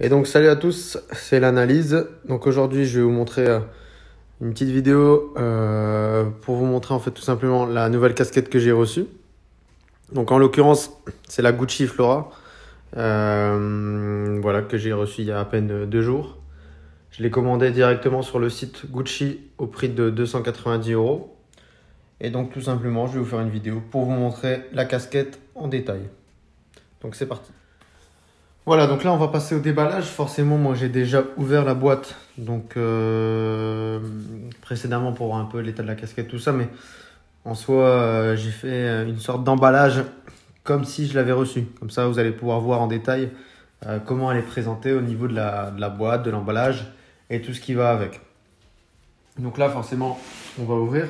Et donc salut à tous, c'est l'analyse. Donc aujourd'hui je vais vous montrer une petite vidéo pour vous montrer en fait tout simplement la nouvelle casquette que j'ai reçue. Donc en l'occurrence c'est la Gucci Flora, voilà, que j'ai reçue il y a à peine 2 jours. Je l'ai commandée directement sur le site Gucci au prix de 290 €. Et donc tout simplement je vais vous faire une vidéo pour vous montrer la casquette en détail. Donc c'est parti. Voilà, donc là on va passer au déballage. Forcément, moi j'ai déjà ouvert la boîte donc précédemment pour voir un peu l'état de la casquette, tout ça, mais en soi j'ai fait une sorte d'emballage comme si je l'avais reçue. Comme ça, vous allez pouvoir voir en détail comment elle est présentée au niveau de la boîte, de l'emballage et tout ce qui va avec. Donc là, forcément, on va ouvrir.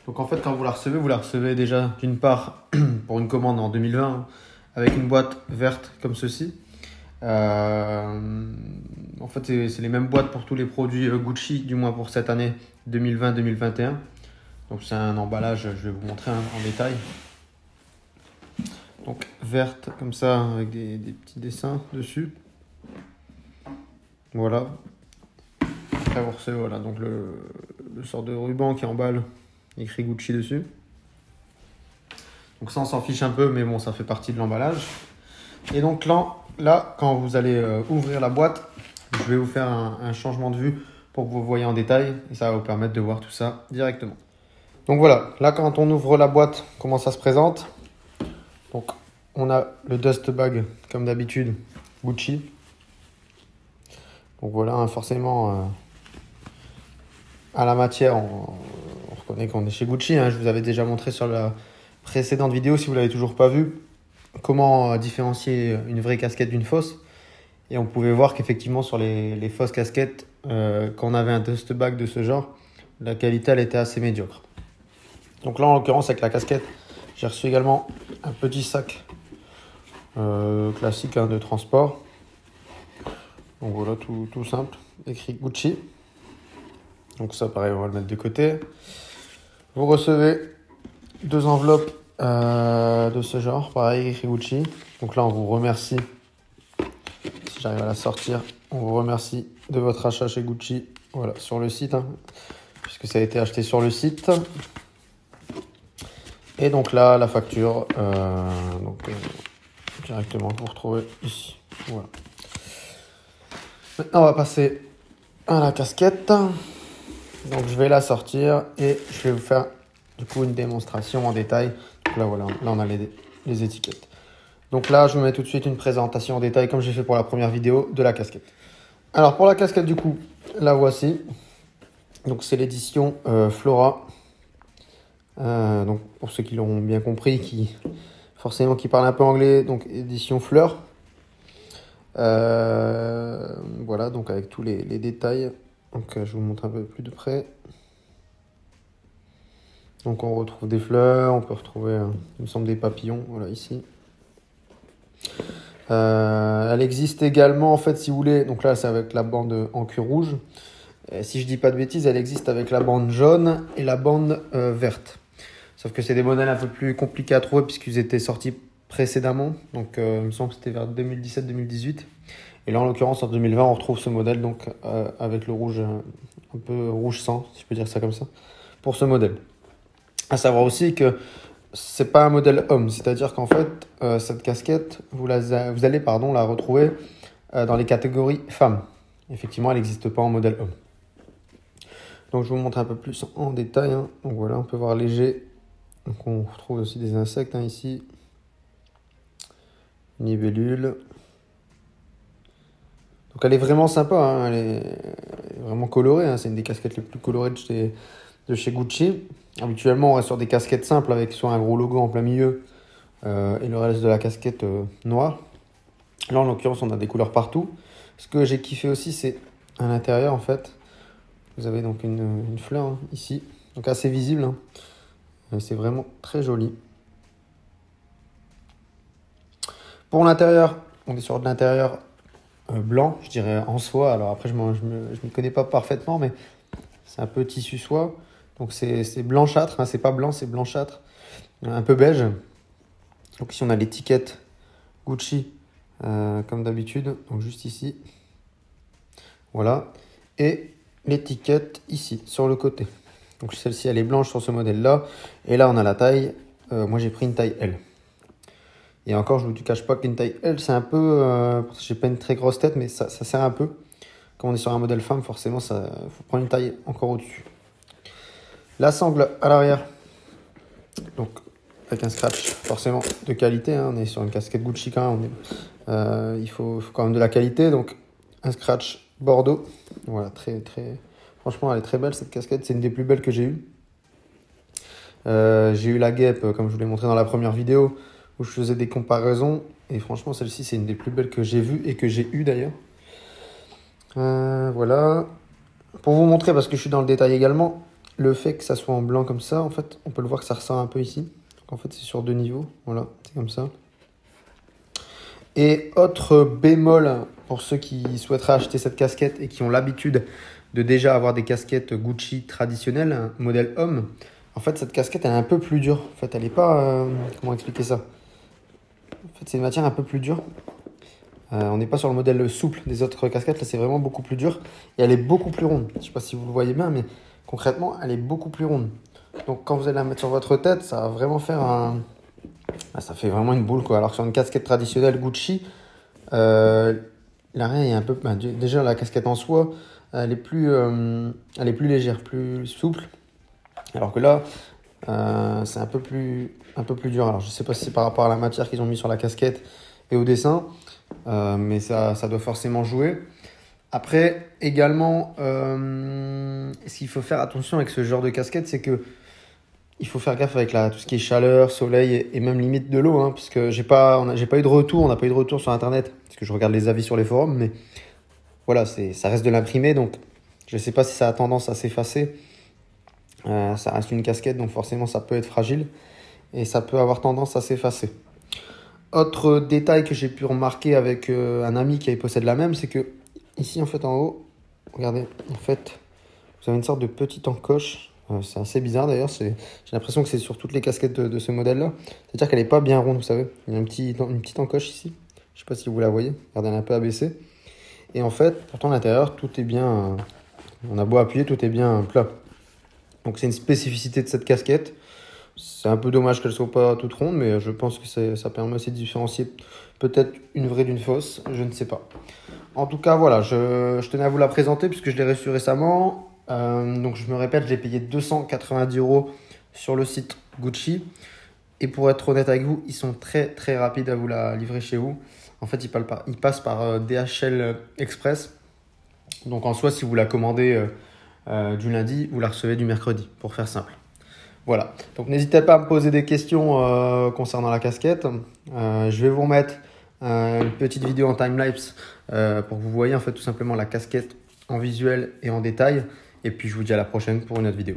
Donc en fait, quand vous la recevez déjà d'une part pour une commande en 2020 avec une boîte verte comme ceci. En fait, c'est les mêmes boîtes pour tous les produits Gucci, du moins pour cette année 2020-2021. Donc c'est un emballage, je vais vous montrer en détail. Donc verte comme ça avec des petits dessins dessus. Voilà. Après vous recevez voilà, donc le sort de ruban qui emballe, écrit Gucci dessus. Donc ça on s'en fiche un peu, mais bon, ça fait partie de l'emballage. Et donc là, quand vous allez ouvrir la boîte, je vais vous faire un changement de vue pour que vous voyez en détail et ça va vous permettre de voir tout ça directement. Donc voilà, là quand on ouvre la boîte, comment ça se présente. Donc on a le dust bag comme d'habitude, Gucci. Donc voilà, hein, forcément à la matière, on reconnaît qu'on est chez Gucci. Hein. Je vous avais déjà montré sur la précédente vidéo, si vous ne l'avez toujours pas vue, comment différencier une vraie casquette d'une fausse. Et on pouvait voir qu'effectivement sur les fausses casquettes, quand on avait un dust bag de ce genre, la qualité elle était assez médiocre. Donc là en l'occurrence avec la casquette, j'ai reçu également un petit sac classique de transport. Donc voilà, tout simple, écrit Gucci. Donc ça pareil, on va le mettre de côté. Vous recevez 2 enveloppes de ce genre, pareil, écrit Gucci. Donc là on vous remercie. Si j'arrive à la sortir, on vous remercie de votre achat chez Gucci, voilà, sur le site, hein, puisque ça a été acheté sur le site. Et donc là, la facture, directement, vous retrouvez ici. Voilà. Maintenant, on va passer à la casquette. Donc je vais la sortir et je vais vous faire du coup une démonstration en détail. Donc là, voilà, là on a les étiquettes. Donc là, je vous mets tout de suite une présentation en détail, comme j'ai fait pour la première vidéo, de la casquette. Alors pour la casquette, du coup, la voici. Donc c'est l'édition Flora. Donc pour ceux qui l'ont bien compris, qui parlent un peu anglais, donc édition fleur. Voilà, donc avec tous les détails. Donc je vous montre un peu plus de près. Donc on retrouve des fleurs, on peut retrouver, il me semble, des papillons, voilà, ici. Elle existe également, en fait, si vous voulez, donc là c'est avec la bande en cuir rouge. Si je dis pas de bêtises, elle existe avec la bande jaune et la bande verte. Sauf que c'est des modèles un peu plus compliqués à trouver puisqu'ils étaient sortis précédemment. Donc il me semble que c'était vers 2017-2018. Et là en l'occurrence en 2020 on retrouve ce modèle donc avec le rouge, un peu rouge sang, si je peux dire ça comme ça, pour ce modèle. À savoir aussi que c'est pas un modèle homme, c'est-à-dire qu'en fait cette casquette vous allez la retrouver dans les catégories femmes. Effectivement, elle n'existe pas en modèle homme. Donc je vous montre un peu plus en détail. Hein. Donc voilà, on peut voir léger. Donc on retrouve aussi des insectes ici. Une libellule. Donc elle est vraiment sympa, hein. Elle est vraiment colorée. Hein. C'est une des casquettes les plus colorées de chez Gucci. Habituellement, on reste sur des casquettes simples avec soit un gros logo en plein milieu et le reste de la casquette noire. Là, en l'occurrence, on a des couleurs partout. Ce que j'ai kiffé aussi, c'est à l'intérieur, en fait. Vous avez donc une fleur hein, ici, donc assez visible. Hein. C'est vraiment très joli. Pour l'intérieur, on est sur de l'intérieur blanc, je dirais en soie. Alors après, je m'y connais pas parfaitement, mais c'est un peu tissu soie. Donc c'est blanchâtre, hein, c'est pas blanc, c'est blanchâtre, un peu beige. Donc ici, on a l'étiquette Gucci comme d'habitude, donc juste ici. Voilà. Et l'étiquette ici, sur le côté. Donc celle-ci, elle est blanche sur ce modèle-là. Et là, on a la taille. Moi, j'ai pris une taille L. Et encore, je ne vous cache pas qu'une taille L, c'est un peu... j'ai pas une très grosse tête, mais ça sert un peu. Quand on est sur un modèle femme, forcément, il faut prendre une taille encore au-dessus. La sangle à l'arrière. Donc, avec un scratch forcément de qualité. Hein. On est sur une casquette Gucci quand même. Il faut quand même de la qualité. Donc, un scratch bordeaux. Voilà, franchement, elle est très belle cette casquette. C'est une des plus belles que j'ai eues. J'ai eu la guêpe, comme je vous l'ai montré dans la première vidéo, où je faisais des comparaisons. Et franchement, celle-ci, c'est une des plus belles que j'ai vues et que j'ai eues d'ailleurs. Voilà. Pour vous montrer, parce que je suis dans le détail également, le fait que ça soit en blanc comme ça, en fait, on peut le voir que ça ressort un peu ici. Donc en fait, c'est sur 2 niveaux. Voilà, c'est comme ça. Et autre bémol pour ceux qui souhaiteraient acheter cette casquette et qui ont l'habitude de déjà avoir des casquettes Gucci traditionnelles, modèle homme. En fait, cette casquette, elle est un peu plus dure. En fait, elle n'est pas... comment expliquer ça? En fait, c'est une matière un peu plus dure. On n'est pas sur le modèle souple des autres casquettes. Là, c'est vraiment beaucoup plus dur. Et elle est beaucoup plus ronde. Je ne sais pas si vous le voyez bien, mais concrètement, elle est beaucoup plus ronde. Donc, quand vous allez la mettre sur votre tête, ça va vraiment faire un... ça fait vraiment une boule, quoi. Alors que sur une casquette traditionnelle Gucci, l'arrière est un peu... déjà, la casquette en soie, elle est plus légère, plus souple. Alors que là, c'est un peu plus dur. Alors, je ne sais pas si c'est par rapport à la matière qu'ils ont mis sur la casquette et au dessin, mais ça doit forcément jouer. Après, également, ce qu'il faut faire attention avec ce genre de casquette, c'est que il faut faire gaffe avec tout ce qui est chaleur, soleil et même limite de l'eau, hein, parce que on n'a pas eu de retour sur Internet, parce que je regarde les avis sur les forums, mais voilà, ça reste de l'imprimé, donc je ne sais pas si ça a tendance à s'effacer. Ça reste une casquette, donc forcément ça peut être fragile et ça peut avoir tendance à s'effacer. Autre détail que j'ai pu remarquer avec un ami qui possède la même, c'est que ici en fait en haut, regardez, en fait vous avez une sorte de petite encoche. C'est assez bizarre d'ailleurs, j'ai l'impression que c'est sur toutes les casquettes de ce modèle-là. C'est-à-dire qu'elle n'est pas bien ronde, vous savez. Il y a une petite encoche ici. Je ne sais pas si vous la voyez. Regardez, elle est un peu abaissée. Et en fait, pourtant à l'intérieur, tout est bien... on a beau appuyer, tout est bien plat. Donc c'est une spécificité de cette casquette. C'est un peu dommage qu'elle ne soit pas toute ronde, mais je pense que ça permet aussi de différencier peut-être une vraie d'une fausse. Je ne sais pas. En tout cas, voilà, je tenais à vous la présenter puisque je l'ai reçue récemment. Donc je me répète, j'ai payé 290 € sur le site Gucci. Et pour être honnête avec vous, ils sont très très rapides à vous la livrer chez vous. En fait, ils passent par DHL Express. Donc en soi, si vous la commandez du lundi, vous la recevez du mercredi, pour faire simple. Voilà, donc n'hésitez pas à me poser des questions concernant la casquette. Je vais vous remettre une petite vidéo en timelapse pour que vous voyez en fait tout simplement la casquette en visuel et en détail. Et puis je vous dis à la prochaine pour une autre vidéo.